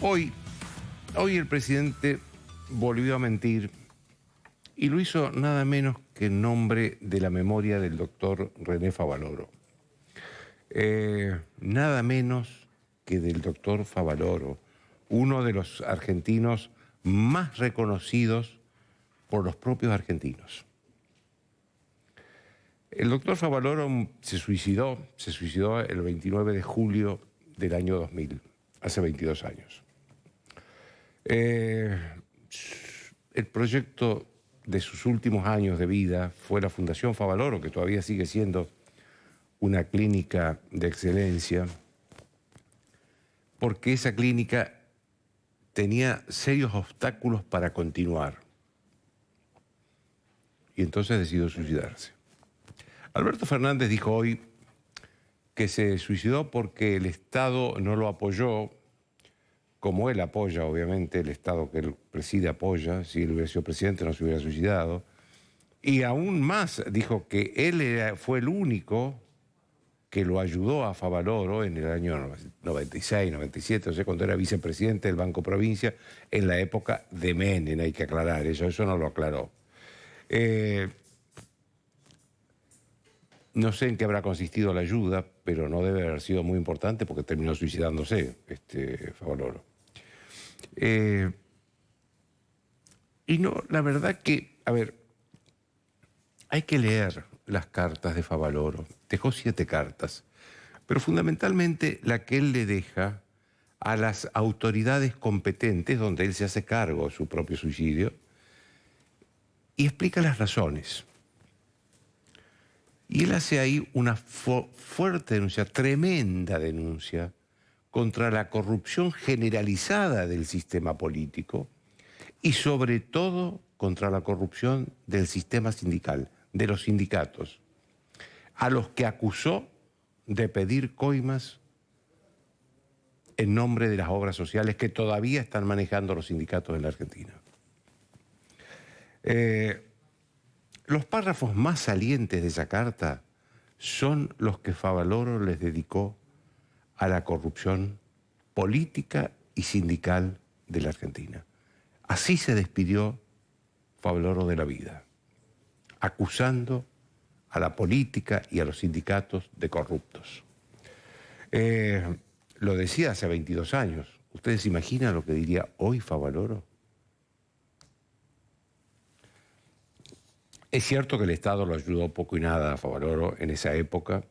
Hoy el presidente volvió a mentir y lo hizo nada menos que en nombre de la memoria del doctor René Favaloro. Nada menos que del doctor Favaloro, uno de los argentinos más reconocidos por los propios argentinos. El doctor Favaloro se suicidó el 29 de julio del año 2000, hace 22 años. El proyecto de sus últimos años de vida fue la Fundación Favaloro, que todavía sigue siendo una clínica de excelencia, porque esa clínica tenía serios obstáculos para continuar. Y entonces decidió suicidarse. Alberto Fernández dijo hoy que se suicidó porque el Estado no lo apoyó, como él apoya, obviamente, el Estado que él preside apoya. Si él hubiera sido presidente no se hubiera suicidado. Y aún más dijo que él fue el único que lo ayudó a Favaloro en el año 96, 97, o sea, cuando era vicepresidente del Banco Provincia, en la época de Menem, hay que aclarar eso no lo aclaró. No sé en qué habrá consistido la ayuda, pero no debe haber sido muy importante porque terminó suicidándose Favaloro. Y no, la verdad que, a ver, hay que leer las cartas de Favaloro. Dejó 7 cartas, pero fundamentalmente la que él le deja a las autoridades competentes, donde él se hace cargo de su propio suicidio, y explica las razones. Y él hace ahí una fuerte denuncia, tremenda denuncia, contra la corrupción generalizada del sistema político y sobre todo contra la corrupción del sistema sindical, de los sindicatos, a los que acusó de pedir coimas en nombre de las obras sociales que todavía están manejando los sindicatos en la Argentina. Los párrafos más salientes de esa carta son los que Favaloro les dedicó a la corrupción política y sindical de la Argentina. Así se despidió Favaloro de la vida, acusando a la política y a los sindicatos de corruptos. Lo decía hace 22 años. ¿Ustedes se imaginan lo que diría hoy Favaloro? Es cierto que el Estado lo ayudó poco y nada a Favaloro en esa época,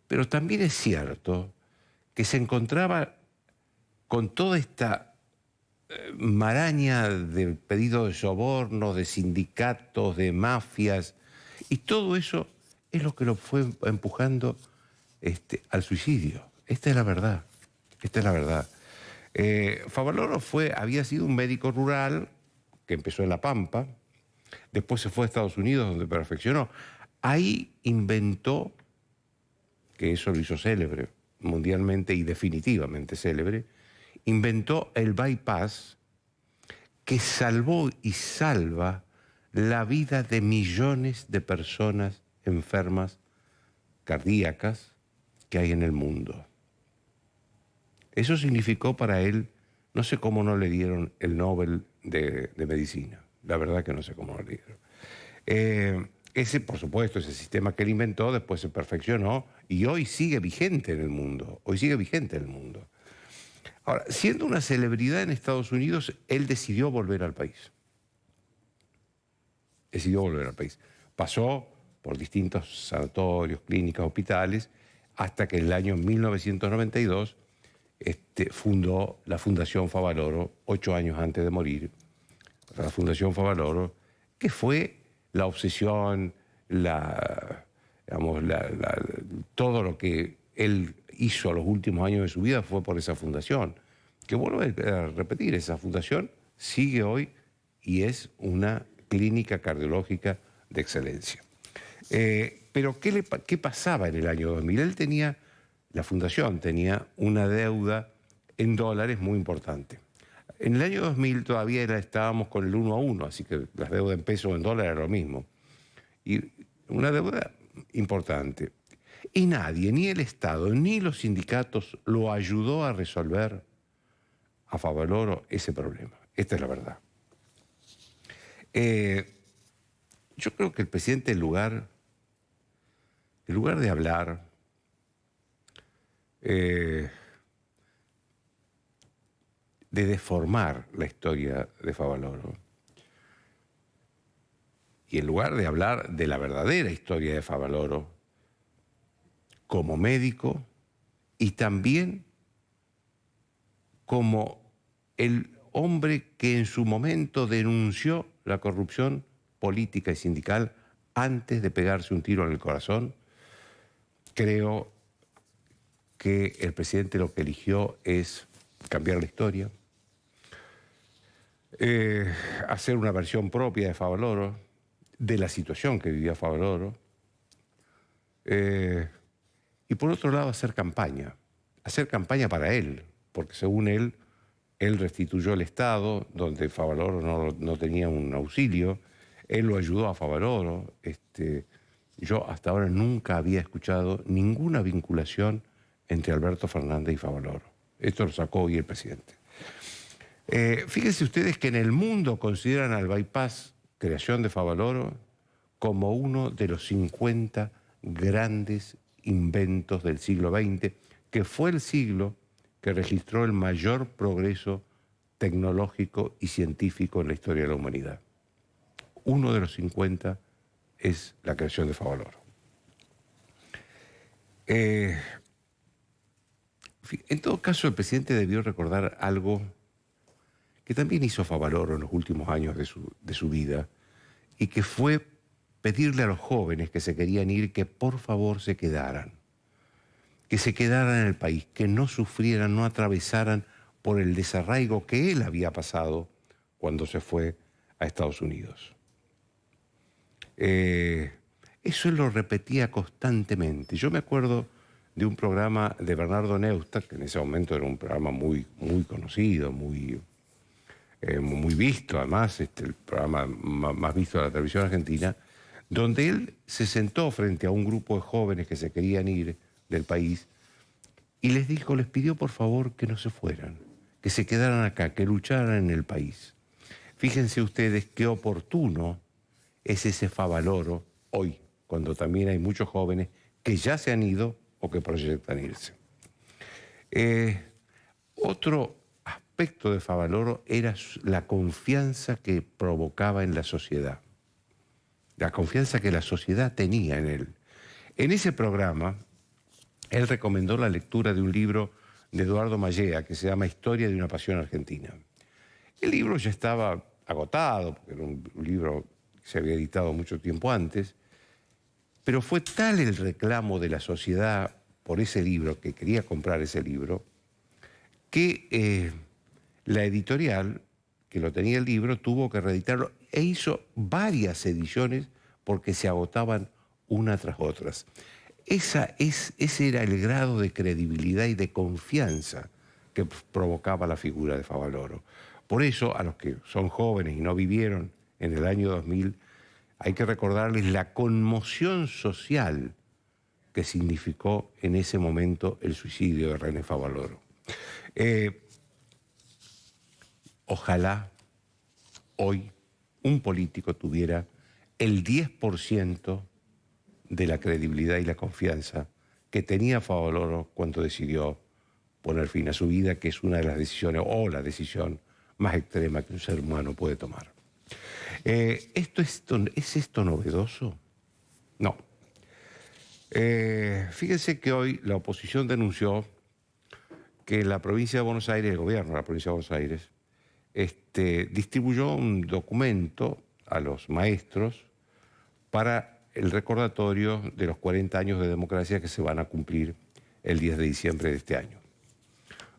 pero también es cierto que se encontraba con toda esta maraña de pedidos de sobornos, de sindicatos, de mafias, y todo eso es lo que lo fue empujando al suicidio. Esta es la verdad, esta es la verdad. Favaloro había sido un médico rural que empezó en La Pampa, después se fue a Estados Unidos donde perfeccionó. Ahí inventó, que eso lo hizo célebre, mundialmente y definitivamente célebre, inventó el bypass que salvó y salva la vida de millones de personas enfermas cardíacas que hay en el mundo. Eso significó para él, no sé cómo no le dieron el Nobel de Medicina. La verdad que no sé cómo lo dieron. Ese, por supuesto, ese sistema que él inventó, después se perfeccionó y hoy sigue vigente en el mundo. Hoy sigue vigente en el mundo. Ahora, siendo una celebridad en Estados Unidos, él decidió volver al país. Decidió volver al país. Pasó por distintos sanatorios, clínicas, hospitales, hasta que en el año 1992 fundó la Fundación Favaloro, 8 años antes de morir. La Fundación Favaloro, que fue la obsesión, todo lo que él hizo los últimos años de su vida fue por esa fundación. Que vuelvo a repetir, esa fundación sigue hoy y es una clínica cardiológica de excelencia. Pero ¿qué pasaba en el año 2000? La fundación tenía una deuda en dólares muy importante. En el año 2000 todavía estábamos con el 1 a 1, así que las deudas en pesos o en dólares era lo mismo. Y una deuda importante. Y nadie, ni el Estado, ni los sindicatos, lo ayudó a resolver a Favaloro ese problema. Esta es la verdad. Yo creo que el presidente, en lugar de hablar de deformar la historia de Favaloro, y en lugar de hablar de la verdadera historia de Favaloro como médico y también como el hombre que en su momento denunció la corrupción política y sindical antes de pegarse un tiro en el corazón, creo que el presidente lo que eligió es cambiar la historia, hacer una versión propia de Favaloro, de la situación que vivía Favaloro, y por otro lado hacer campaña para él, porque según él restituyó el Estado, donde Favaloro no tenía un auxilio, él lo ayudó a Favaloro. Yo hasta ahora nunca había escuchado ninguna vinculación entre Alberto Fernández y Favaloro. Esto lo sacó hoy el presidente. Fíjense ustedes que en el mundo consideran al bypass, creación de Favaloro, como uno de los 50 grandes inventos del siglo XX, que fue el siglo que registró el mayor progreso tecnológico y científico en la historia de la humanidad. Uno de los 50 es la creación de Favaloro. En todo caso, el presidente debió recordar algo que también hizo Favaloro en los últimos años de su vida, y que fue pedirle a los jóvenes que se querían ir que por favor se quedaran en el país, que no sufrieran, no atravesaran por el desarraigo que él había pasado cuando se fue a Estados Unidos. Eso él lo repetía constantemente. Yo me acuerdo de un programa de Bernardo Neustadt, que en ese momento era un programa muy, muy conocido, muy visto, además, el programa más visto de la televisión argentina, donde él se sentó frente a un grupo de jóvenes que se querían ir del país y les pidió por favor que no se fueran, que se quedaran acá, que lucharan en el país. Fíjense ustedes qué oportuno es ese Favaloro hoy, cuando también hay muchos jóvenes que ya se han ido o que proyectan irse. Otro aspecto de Favaloro era la confianza que provocaba en la sociedad, la confianza que la sociedad tenía en él. En ese programa, él recomendó la lectura de un libro de Eduardo Mallea que se llama Historia de una pasión argentina. El libro ya estaba agotado, porque era un libro que se había editado mucho tiempo antes, pero fue tal el reclamo de la sociedad por ese libro, que quería comprar ese libro, que la editorial que lo tenía el libro tuvo que reeditarlo e hizo varias ediciones porque se agotaban una tras otras. Ese era el grado de credibilidad y de confianza que provocaba la figura de Favaloro. Por eso, a los que son jóvenes y no vivieron en el año 2000, hay que recordarles la conmoción social que significó en ese momento el suicidio de René Favaloro. Ojalá hoy un político tuviera el 10% de la credibilidad y la confianza que tenía Favaloro cuando decidió poner fin a su vida, que es una de las decisiones, o la decisión más extrema que un ser humano puede tomar. ¿Es esto novedoso? No. Fíjense que hoy la oposición denunció que la provincia de Buenos Aires, el gobierno de la provincia de Buenos Aires, distribuyó un documento a los maestros para el recordatorio de los 40 años de democracia que se van a cumplir el 10 de diciembre de este año.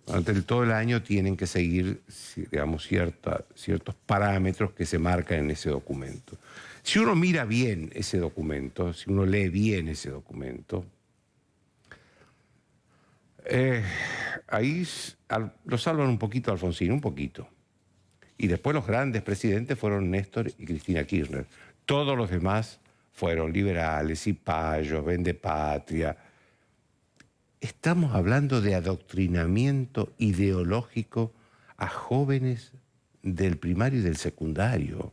Durante todo el año tienen que seguir, digamos, ciertos parámetros que se marcan en ese documento. Si uno mira bien ese documento, si uno lee bien ese documento, ahí lo salvan un poquito a Alfonsín, un poquito. Y después los grandes presidentes fueron Néstor y Cristina Kirchner. Todos los demás fueron liberales, cipayos, vendepatria, estamos hablando de adoctrinamiento ideológico a jóvenes del primario y del secundario.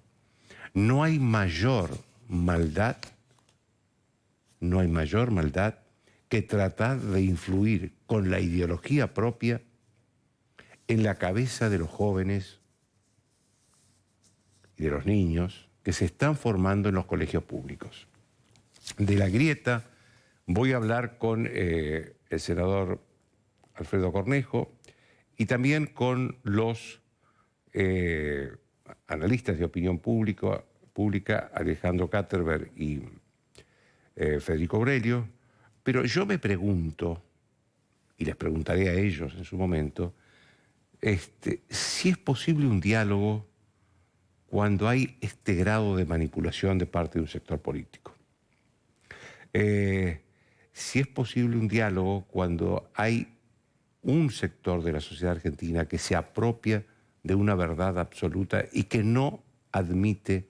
No hay mayor maldad, no hay mayor maldad que tratar de influir con la ideología propia en la cabeza de los jóvenes y de los niños que se están formando en los colegios públicos. De la grieta voy a hablar con el senador Alfredo Cornejo y también con los analistas de opinión pública Alejandro Katterberg y Federico Aurelio, pero yo me pregunto, y les preguntaré a ellos en su momento, si es posible un diálogo cuando hay este grado de manipulación de parte de un sector político. Si es posible un diálogo cuando hay un sector de la sociedad argentina que se apropia de una verdad absoluta y que no admite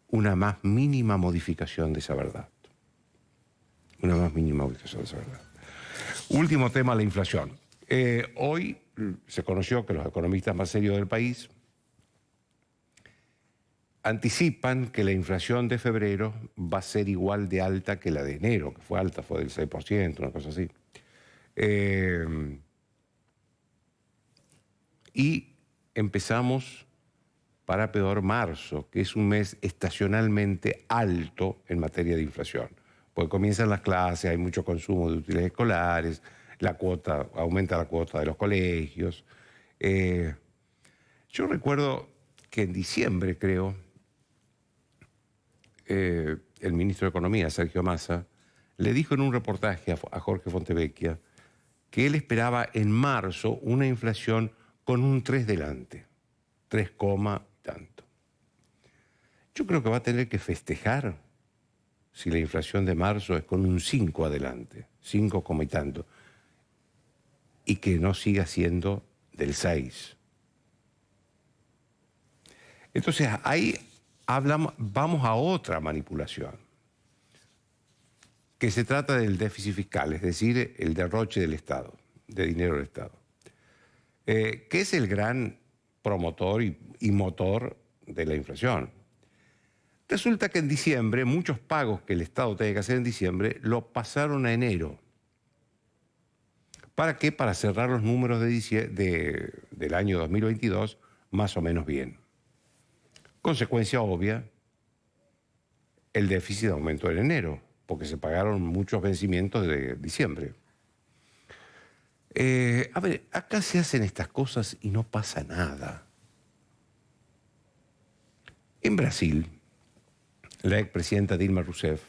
una más mínima modificación de esa verdad. Una más mínima modificación de esa verdad. Último tema, la inflación. Hoy se conoció que los economistas más serios del país anticipan que la inflación de febrero va a ser igual de alta que la de enero, que fue alta, fue del 6%, una cosa así. Y empezamos para peor marzo, que es un mes estacionalmente alto en materia de inflación. Porque comienzan las clases, hay mucho consumo de útiles escolares, aumenta la cuota de los colegios. Yo recuerdo que en diciembre, creo, el ministro de Economía, Sergio Massa, le dijo en un reportaje a Jorge Fontevecchia que él esperaba en marzo una inflación con un 3 delante, 3, tanto. Yo creo que va a tener que festejar si la inflación de marzo es con un 5 adelante, 5, y tanto, y que no siga siendo del 6. Entonces, ahí vamos a otra manipulación, que se trata del déficit fiscal, es decir, el derroche del Estado, de dinero del Estado, que es el gran promotor y motor de la inflación. Resulta que en diciembre, muchos pagos que el Estado tenía que hacer en diciembre, lo pasaron a enero. ¿Para qué? Para cerrar los números del año 2022 más o menos bien. Consecuencia obvia, el déficit aumentó en enero, porque se pagaron muchos vencimientos de diciembre. A ver, acá se hacen estas cosas y no pasa nada. En Brasil, la expresidenta Dilma Rousseff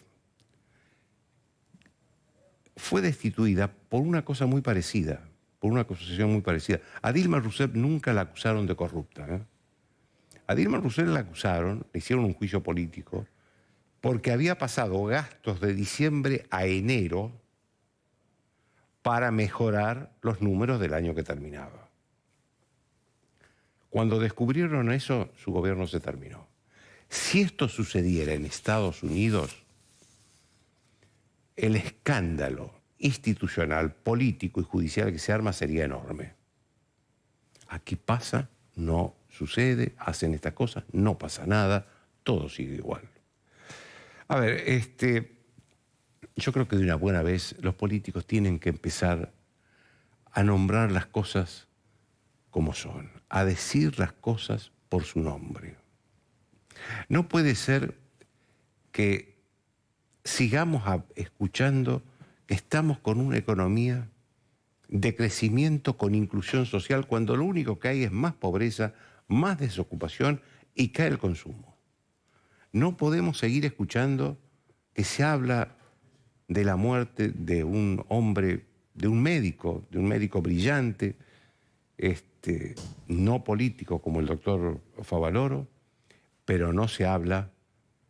fue destituida por una cosa muy parecida, por una acusación muy parecida. A Dilma Rousseff nunca la acusaron de corrupta, ¿eh? A Dilma Rousseff la acusaron, le hicieron un juicio político, porque había pasado gastos de diciembre a enero para mejorar los números del año que terminaba. Cuando descubrieron eso, su gobierno se terminó. Si esto sucediera en Estados Unidos, el escándalo institucional, político y judicial que se arma sería enorme. Aquí pasa, no sucede, hacen estas cosas, no pasa nada, todo sigue igual. A ver, yo creo que de una buena vez los políticos tienen que empezar a nombrar las cosas como son, a decir las cosas por su nombre. No puede ser que sigamos escuchando que estamos con una economía de crecimiento con inclusión social cuando lo único que hay es más pobreza, más desocupación y cae el consumo. No podemos seguir escuchando que se habla de la muerte de un hombre, de un médico brillante, no político como el doctor Favaloro, pero no se habla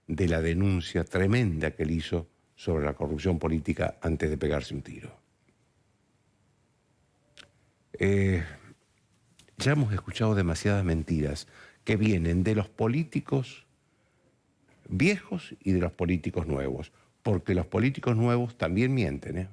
de la denuncia tremenda que él hizo sobre la corrupción política antes de pegarse un tiro. Ya hemos escuchado demasiadas mentiras que vienen de los políticos viejos y de los políticos nuevos, porque los políticos nuevos también mienten, ¿eh?